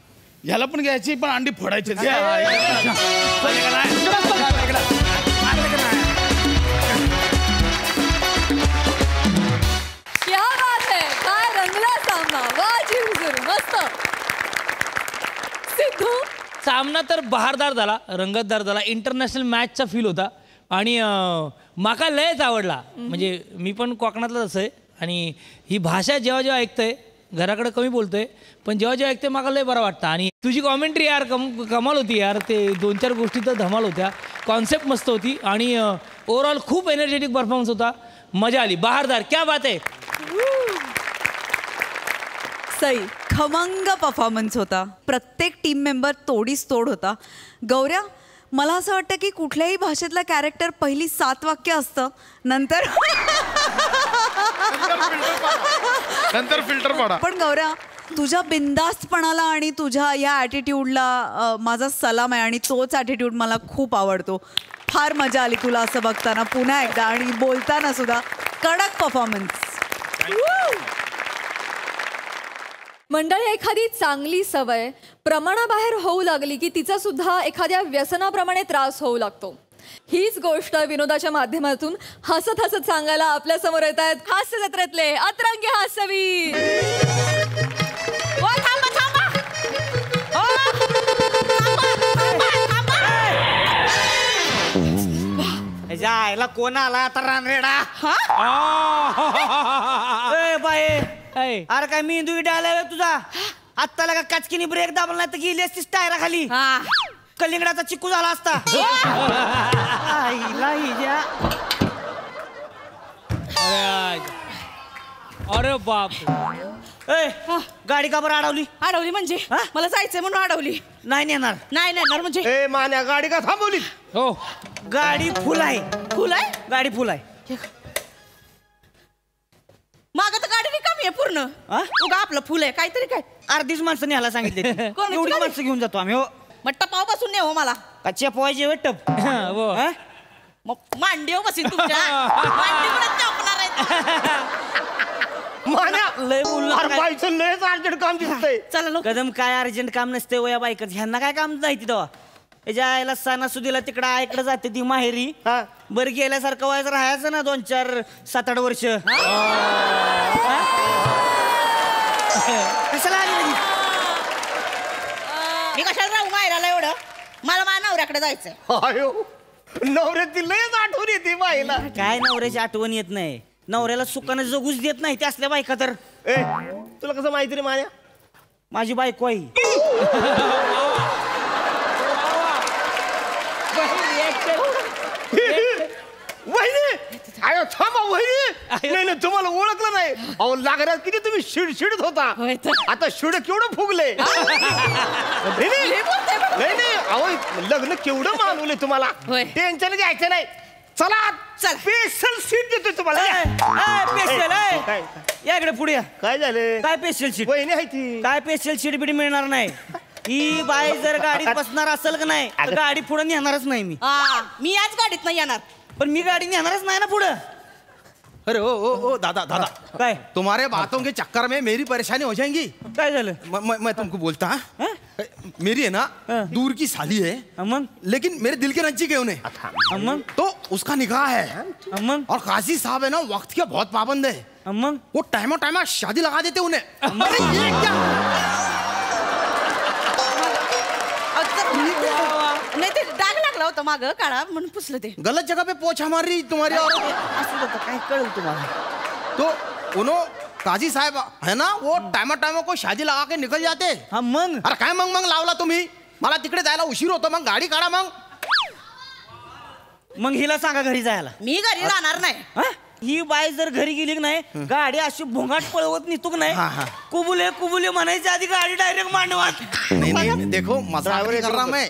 ह्याला पण घ्यायची पण अंडी फोडायची. क्या बात है. काय रंगला सामना. वा जी हुजूर मस्त. सिद्धू सामना तर बहारदार झाला रंगतदार झाला इंटरनॅशनल मॅचचा फील होता आणि माका लयच आवडला. म्हणजे मी पण कोकणातलाच असं आहे आणि ही भाषा जेव्हा जेव्हा ऐकतोय घराकडे कमी बोलतोय पण जेव्हा जेव्हा ऐकते माका लय बरं वाटतं. आणि तुझी कॉमेंट्री यार कमाल होती यार. ते 2-4 गोष्टी तर धमाल होत्या. कॉन्सेप्ट मस्त होती आणि ओव्हरऑल खूप एनर्जेटिक परफॉर्मन्स होता. मजा आली. बहारदार क्या बात आहे. सई खमंग परफॉर्मन्स होता. प्रत्येक टीम मेंबर तोडीस तोड होता. गौऱ्या मला असं वाटतं की कुठल्याही भाषेतला कॅरेक्टर पहिली 7 वाक्य असतं नंतर फिल्टर पाडा. पण गौऱ्या तुझ्या बिनधास्तपणाला आणि तुझ्या या ॲटिट्यूडला माझा सलाम आहे आणि तोच ॲटिट्यूड मला खूप आवडतो. फार मजा आली तुला असं बघताना पुन्हा एकदा आणि बोलताना सुद्धा कडक परफॉर्मन्स. मंडळी एखादी चांगली सवय प्रमाणाबाहेर होऊ लागली की तिचा सुद्धा एखाद्या व्यसनाप्रमाणे त्रास होऊ लागतो. हीच गोष्ट विनोदाच्या माध्यमातून हसत हसत सांगायला आपल्या समोर येत आहेत हास्य जत्रेतले अतरंगी हास्यवीर. जायला कोण आला आता रानरेडा. अरे काय मेंदू डायला तुझा आत्ता का काचकीनी ब्रेक दाबला नाही तर गेली असतीस टायरा खाली. कलिंगडाचा चिकू झाला असता. आईला हिच्या. अरे बाप. गाडी का बरं अडवली? अडवली म्हणजे मला जायचंय म्हणून अडवली. नाही नेणार. नाही नेणार म्हणजे? ए मान्या, गाडी का थांबवली? हो, गाडी फुल आहे. फुल आहे? गाडी फुल आहे. माग तर गाडी रिकामी आहे पूर्ण. उगा आपलं फुल आहे काहीतरी. काय अर्धीच माणसं न्यायला सांगितले. एवढी माणसं घेऊन जातो आम्ही. हो, मग टपावपासून ने हो मला. का चेपवायचे वे टप? मग मांडीव बसीन तुमच्या. मांडीवर चपणार आहे. मान्या लय बोललो. बाईचं लयच अर्जंट काम दिसतंय. चला कदम, काय अर्जंट काम नसते वया बायकच. ह्यांना काय काम नाही तेव्हा. त्याच्या आईला सणासुदीला तिकडं आईकडे जाते ती माहेरी. बरं गेल्यासारखं वयाचं राहायचं ना 2, 4, 7, 8 वर्ष. कशाला आली? मी कशाला राहू माहेराला एवढं? मला माझ्या नवऱ्याकडे जायचंय. अयो, नवऱ्याची लयच आठवण येते बाईला. काय नवऱ्याची आठवण येत नाही? नवऱ्याला सुखानं जगूच देत नाही ते असल्या बायका तर. तुला कसं माहिती रे माया? माझी बायको आहे. वहिनी, अयो थांबा वहिनी. नाही तुम्हाला ओळखलं नाही. अहो लागण्यात किती तुम्ही शिडशिडत होता. आता शिड केवढं फुगले. नाही अहो लग्न केवढं मानवले तुम्हाला. टेन्शन घ्यायचं नाही. चला स्पेशल सीट देतो तुम्हाला. स्पेशल या इकडे पुढे या. काय झालं? काय स्पेशल सीट? वहिनी आहे ती. काय स्पेशल सीट बिडी मिळणार नाही. ही बाई जर गाडीत बसणार असेल का नाही तर गाडी पुढे नेणारच नाही मी. मी आज गाडीत नाही येणार. पण मी गाडी नेणारच नाही ना पुढं. अरे ओ दादा दादा, काय तुम्हारे बातों के चक्कर में मेरी परेशानी हो जाएंगी. काय झालं? मैं तुमको बोलता हाँ? मेरी है ना दूर की साली है, लेकिन मेरे दिल के नजदीक है उन्हें. तो उसका निकाह है. और काजी साहब है ना वक्त के बहुत पाबंद है. वो टाइम शादी लगा देते उन्हें. अरे ये क्या? नाही ते डाग लागला होता माग काळा म्हणून पुसलं ते. गलत जगह पे पोछा मार रही तुम्हारी औरत. काय कळलं तुम्हाला? तो उन्हों काजी साहब है ना वो टाइम को शादी लगा के निकल जाते. मग अरे काय मग लावला तुम्ही? मला तिकडे जायला उशीर होतो. मग गाडी काढा. मग हिला सांगा घरी जायला. मी घरी जाणार नाही. ही बाई जर घरी गेली की नाही गाडी अशी भोंगाट पळवत निघतो की नाही कुबुले कुबुले म्हणायच्या आधी गाडी डायरेक्ट मांडवात. नहीं देखो मजाक नहीं कर रहा मैं.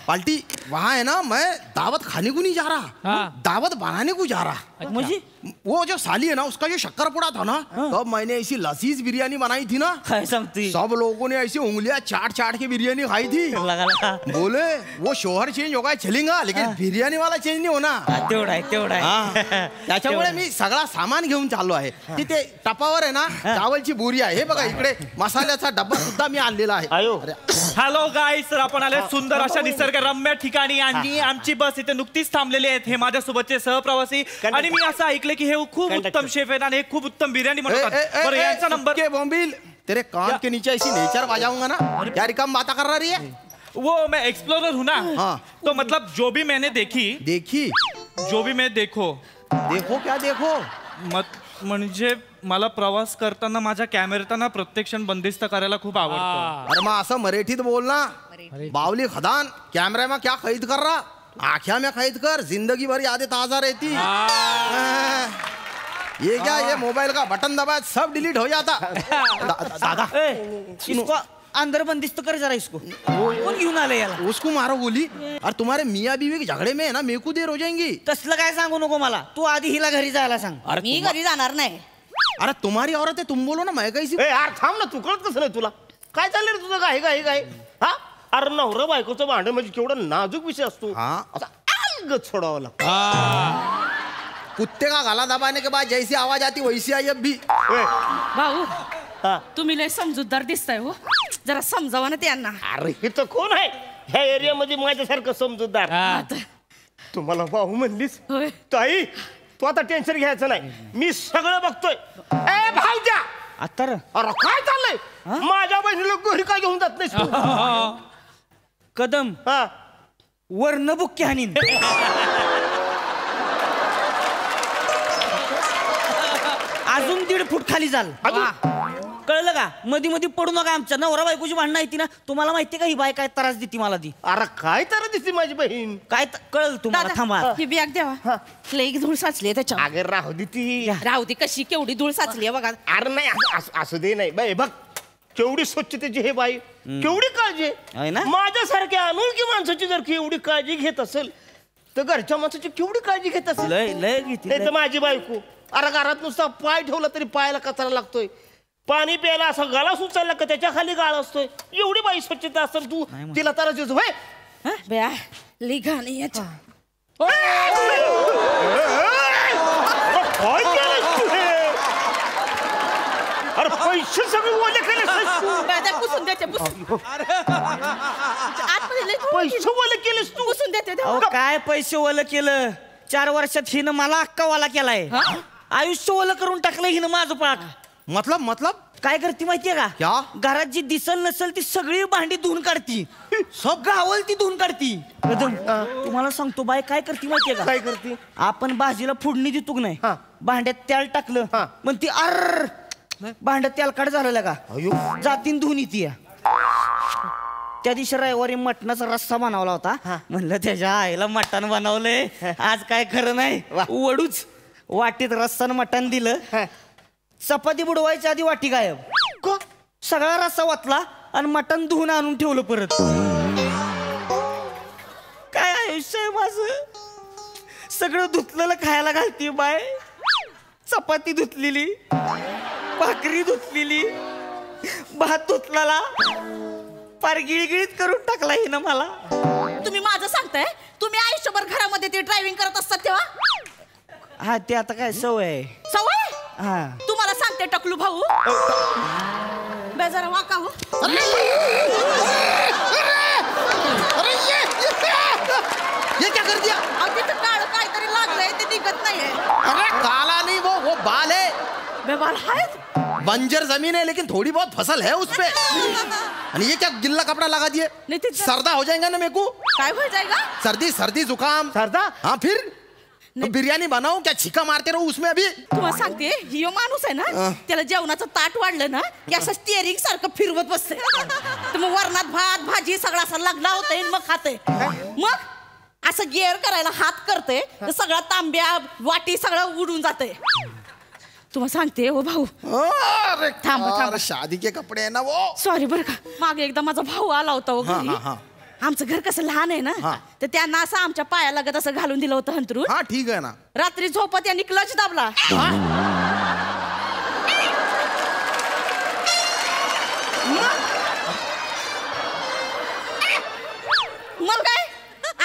पाल्टी वहाँ है ना, मैं दावत खाने को नहीं जा रहा, दावत बनाने को जा रहा. मुझे वो जो साली है ना उसका जो शक्कर पुड़ा था ना, तब मैंने ऐसी लजीज बिरयानी बनाई थी ना. सब लोगों ने ऐसी उंगलियां चाट चाट के बिरयानी खाई थी. बोले वो शोहर चेंज होगा चलेगा, लेकिन बिर्याणी वाला चेंज नाही होणार. तेवढा आहे. त्याच्यामुळे मी सगळा सामान घेऊन चाललो आहे. तिथे टपावर आहे ना चावलची बोरी आहे. हे बघा इकडे मसाल्याचा डब्बा सुद्धा मी आणलेला आहे. हॅलो गाईस, तर आपण आले सुंदर अशा निसर्गरम्य ठिकाणी आणि आमची बस इथे नुकतीच थांबलेली आहे. हे माझ्यासोबतचे सहप्रवासी आणि मी असं ऐकलं की हे खूप उत्तम शेफ आहेत आणि हे खूप उत्तम बिर्याणी बनवतात. बरं यांचा नंबर के बॉम्बिल तेरे कान के नीचे ऐसी नेचर बजाऊंगा ना, क्या रिकम बात कर रही है? वो मैं एक्सप्लोरर हूँ ना, तो मतलब जो भी मैंने देखी जो भी मैं देखो क्या देखो म्हणजे मला प्रवास करताना माझ्या कॅमेऱ्याना प्रत्यक्ष बंदिस्त करायला खूप आवडतं. अरे मग असं मराठीत बोल ना. बावली खदान कैमरे में क्या खरीद कर रहा, आँखिया में खरीद कर, जिंदगी भर यादें ताजा रहती. ये क्या, ये मोबाइल का बटन दबाया सब डिलीट हो जाता. दादा इसको अंदर बंदिस्त कर जरा. इसको कौन घेऊन आले याला? उसको मारो गोली. और तुम्हारे मियाँ बीवी के झगड़े में है ना मेरे को देर हो जाएंगी. तसलं काय सांगू नको मला. तू आधी हिला घरी जायला सांग. मी घरी जाणार नाही. अरे तुम्हारी औरत है, तुम बोलो ना. मैं कैसी यार थांब ना, तू कळत कसं नाही तुला? काय चाललंय रे तुझं? काय हा? अरे नवरा बायकोचं भांडण म्हणजे केवढा नाजूक विषय असतो. अलगद सोडावं लागतं. कुत्ते का गला दबाने के बाद जैसी आवाज आती वैसी आई अब भी. भाऊ तुम्ही लय समजूतदार दिसताय हो. जरा समजावा ना त्यांना. अरे हे तर कोण आहे ह्या एरियामध्ये माझ्यासारखं समजूतदार? तुम्हाला भाऊ म्हणलीस ताई, तू आता टेन्शन घ्यायचं नाही, मी सगळं बघतोय. ए भाऊजा, अरे काय चाललंय? माझ्या बहिणीला घरी काय घेऊन जात नाही? कदम वर्ण बुक्की हानीन. अजून 1.5 फूट खाली जाल. कळलं का? मध्ये मध्ये पडू नका. आमच्या नवरा बायकोची भांडणं येते ना, तुम्हाला माहितीये का ही बाय काय त्रास देते मला ती? अरे काय त्रास देते माझी बहीण? काय कळलं तुम्हाला? थांबा. ही बॅग द्यावा. लई धूळ साचली त्याच्या. अगं राहू दे ती. राहू दे, कशी केवढी धूळ साचली आहे बघा. अरे नाही असू दे नाही बाई. बघ केवढी स्वच्छतेची हे बाई, केवढी काळजी आहे ना? माझ्यासारख्या अनोळखी माणसाची जर एवढी काळजी घेत असेल तर घरच्या माणसाची केवढी काळजी घेत असेल. लय लय घेते. नाही तर माझी बायको अरे घरात नुसता पाय ठेवला तरी पायाला कचरा लागतोय. पाणी प्यायला असा गाळा सुचायला का त्याच्या खाली गाळ असतोय. एवढी बाई स्वच्छता असेल तू तिला तर बया लई घाण आहे याच्या. अरे पैसे सगळे ओले केले पुसून द्यायचे पैसे ओले केलेस तू. पुसून देते. अहो, काय पैसे ओलं केलं? 4 वर्षात हिनं मला अक्का वाला केलाय. आयुष्य ओलं करून टाकलं हिनं माझं पाक. मतलब काय करते माहितीये का? क्या? घरात जी दिसल नसल ती सगळी भांडी धुवून काढती. सब गावल ती धुवून काढती. तुम्हाला सांगतो बाय काय करते माहितीये का? काय करते? आपण भाजीला फोडणी देतो की नाही, भांड्यात तेल टाकलं मग ती अर्र भांड्यात तेलकट झालेलं का जातीन धुवून येते. त्या दिवशी रविवारी मटणाचा रस्सा बनवला होता. म्हणलं त्याच्या आईला मटण बनवलंय आज, काय खरं नाही. वडूच वाटीत रस्सा मटण दिलं. चपाती बुडवायच्या आधी वाटी गायब. सगळा रस्सा वाचला आणि मटण धुवून आणून ठेवलं परत. काय आयुष्य आहे माझं. सगळं धुतलेलं खायला घालते बाय. चपाती धुतलेली, भाकरी धुतलेली, भात धुतलेला, पार गिळगिळीत करून टाकला हिनं मला. तुम्ही माझं सांगताय? तुम्ही आयुष्यभर घरामध्ये ते ड्रायव्हिंग करत असतात तेव्हा? हा ते आता काय सवय आहे. सवय? हा तुम्हाला सांगते टकलू भाऊ. बेजारा वाका हो. ये क्या कर दिया? तिथं काळ काहीतरी लागलंय ते निघत नाहीये. अरे काला नहीं, वो बाल है. बेबाल है. बंजर जमीन है लेकिन थोड़ी बहुत फसल है उसपे. और ये क्या गिल्ला कपड़ा लगा दिए? सर्दा हो जाएगा ना मेरे को. काय हो जाएगा? सर्दी जुकाम. सर्दा? हाँ फिर बिर्याणी बनाऊ क्या? छिका मारते रहो उसमें अभी. तुम्हाला सांगते हियो माणूस आहे ना, त्याला जेवणाचं ताट वाढलं ना की असं स्टिअरिंग सारखं फिरवत बसते. तर मग वरणात भात भाजी सगळा असं लागला होता मग खाते. मग असं गिअर करायला हात करते तर सगळा तांब्या वाटी सगळं उडून जाते. तुम्हाला सांगते हो भाऊ. अरे थांब शादी के कपडे है ना वो. सॉरी बरं का. मागे एकदा माझा भाऊ आला होता हो घरी. आमचं घर कसं लहान आहे ना, तर त्यांना असं आमच्या पाया लागत असं घालून दिलं होतं हंतरून. हाँ ठीक है ना. रात्री झोपत यांनी क्लच दाबला. मग काय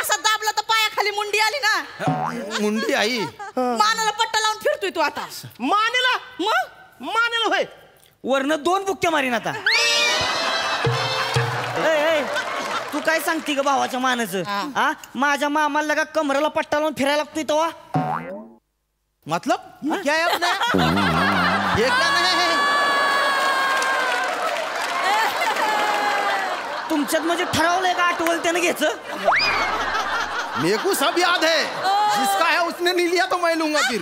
असा दाबला तर पायाखाली मुंडी आली ना. मुंडी आई. मानाला पट्टा लावून फिरतोय तू आता. मानेला? मग मानेला होय. वरनं 2 बुक्क्या मारीन आता. तू काय सांगते ग भावाच्या मानाचं? हा माझ्या मामाला लगा कमरेला पट्टा लावून फिरायला लागतोय तेव्हा. मतलब क्या है अपना? ये क्या नहीं है? तुमच्यात म्हणजे ठरवलंय का आठवल त्यानं घ्यायचं? मेरे को सब याद है. जिसका है उसने नहीं लिया तो मैं लूंगा फिर.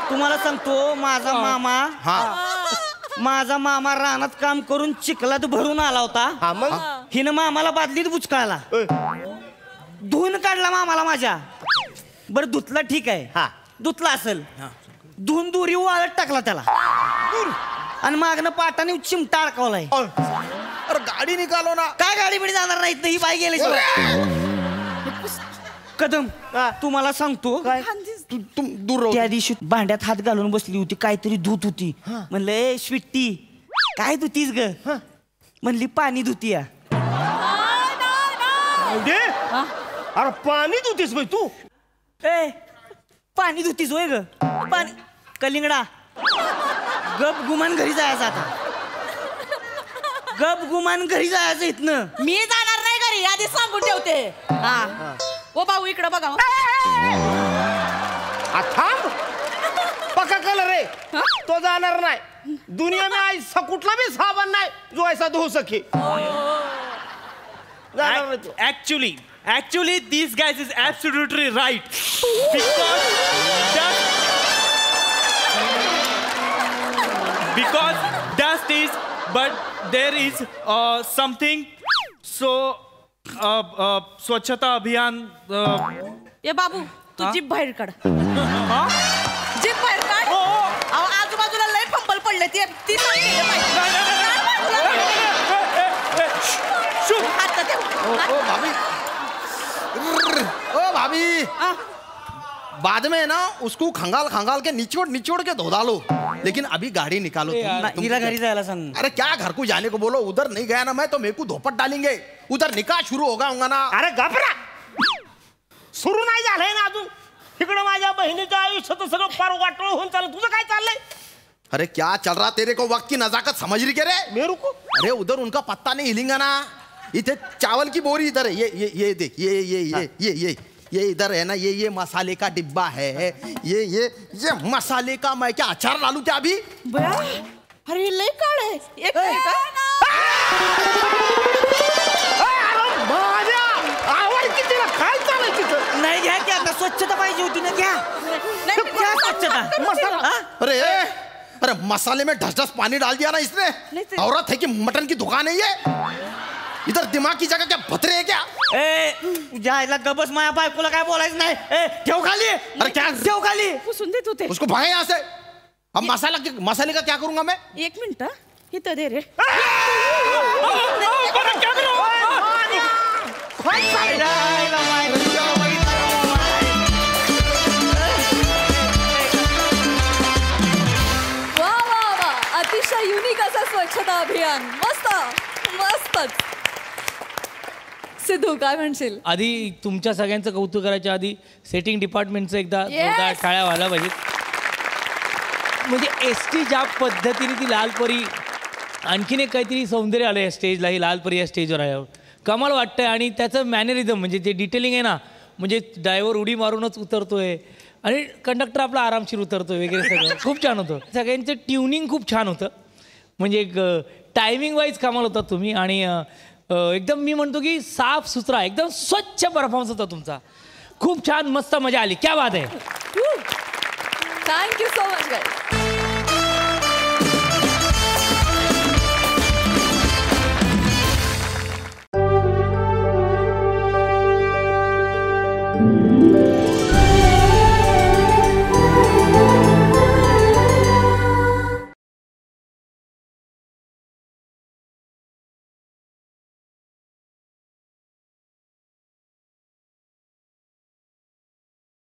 तुम्हाला सांगतो माझा मामा रानात काम करून चिखलात भरून आला होता. हिनं मामाला बादलीत बुचकाळला. धुवून काढला मामाला माझ्या. बरं धुतला ठीक आहे, धुतला असेल. धुवून दुरी वाळत टाकला त्याला आणि मागनं पाटाने चिमटा अडकवलाय. अरे गाडी निकालो ना. काय गाडी बिडी जाणार नाहीत ही बाई गेली. कदम तुम्हाला सांगतो दूर त्या दिवशी भांड्यात हात घालून बसली होती, काहीतरी धुत होती. म्हणलं ए स्वीट्टी काय धुतीस ग? म्हणली पाणी धुती. अरे पाणी धुतीस बाई तू? ए पाणी धुतीस होय ग? पाणी कलिंगडा गप गुमान घरी जायचं. आता गप गुमान घरी जायचं इथनं. मी जाणार नाही घरी, आधी सांगून ठेवते. हा ओ भाऊ इकडे बघा. थांब पक्का कलर रे. तो जाणार नाही. दुनिया में ऐसा कुठला भी साबण नाही जो ऐसा धुवू सके. Actually Actually, these guys is absolutely right. Because dust is, but there is something. So, स्वच्छता अभियान. ए बाबू तू जीप बाहेर काढ. जीप बाहेर काढ. अहो आजूबाजूला लय फंबल पडले ते ती ओ भाभी बाद में ना उसको खंगाल खंगाल के निचोड़ के धो डालो, लेकिन अभी गाड़ी निकालो. हिला घरी जायला सांग. अरे क्या घर को जाने को बोलो, उधर नहीं गया ना मैं तो मेरे को धोपट डालेंगे. उधर निकाह शुरू होगा ना. अरे घबरा, सुरू नाही झालंय ना अजून. इकडे माझ्या बहिणीच्या आयुष्यात सगळं पार वाटोळ होऊन चाललं. तुझं काय चाललंय? अरे क्या चल रहा तेरे को, वक्त की नजाकत समझ रही क्या रे? मेरू को अरे उधर उनका पत्ता नहीं हिलेगा ना. इधर चावल की बोरी इधर है, ये देख, ये इधर है ना, ये मसाले का डिब्बा है. ये मसाले का मैं क्या अचार डालू क्या अभी? अरे लय काळ आहे. एक मिनिट. नाही घ्या की आता स्वच्छता पाहिजे होती ना. घ्या स्वच्छता मसाला. अरे मसाले में ढस पानी डाल दिया ना इसने. औरत है कि मटन की दुकान है ये? इधर दिमाग की जगह क्या भतरे है क्या? तुझ्या आईला गबस, माया बायकोला काय बोलायचं नाही. ठेव खाली. अरे क्या ठेव खाली. पुसून देत होते. उसको भागे यहाँ से. अब मसाले का क्या करूंगा मैं? एक मिनिट इथं दे रे. वा वा वा, अतिशय युनिक असं स्वच्छता अभियान. मस्त मस्तच. सिद्धू काय म्हणशील? आधी तुमच्या सगळ्यांचं कौतुक करायच्या आधी सेटिंग डिपार्टमेंटचं एकदा जोरदार टाळ्या व्हायला पाहिजे. म्हणजे एसटी ज्या पद्धतीने ती लालपरी, आणखीन एक काहीतरी सौंदर्य आलं या स्टेजला. ही लालपरी या स्टेजवर आल्यावर कमाल वाटतंय. आणि त्याचं मॅनरिझम म्हणजे जे डिटेलिंग आहे ना, म्हणजे ड्रायव्हर उडी मारूनच उतरतोय आणि कंडक्टर आपला आरामशीर उतरतोय वगैरे सगळं खूप छान होतं. सगळ्यांचं ट्युनिंग खूप छान होतं. म्हणजे एक टायमिंग वाईज कमाल होता तुम्ही. आणि एकदम मी म्हणतो की साफ सुथरा एकदम स्वच्छ परफॉर्मन्स होता तुमचा. खूप छान, मस्त मजा आली. क्या बात आहे. Thank you so much guys.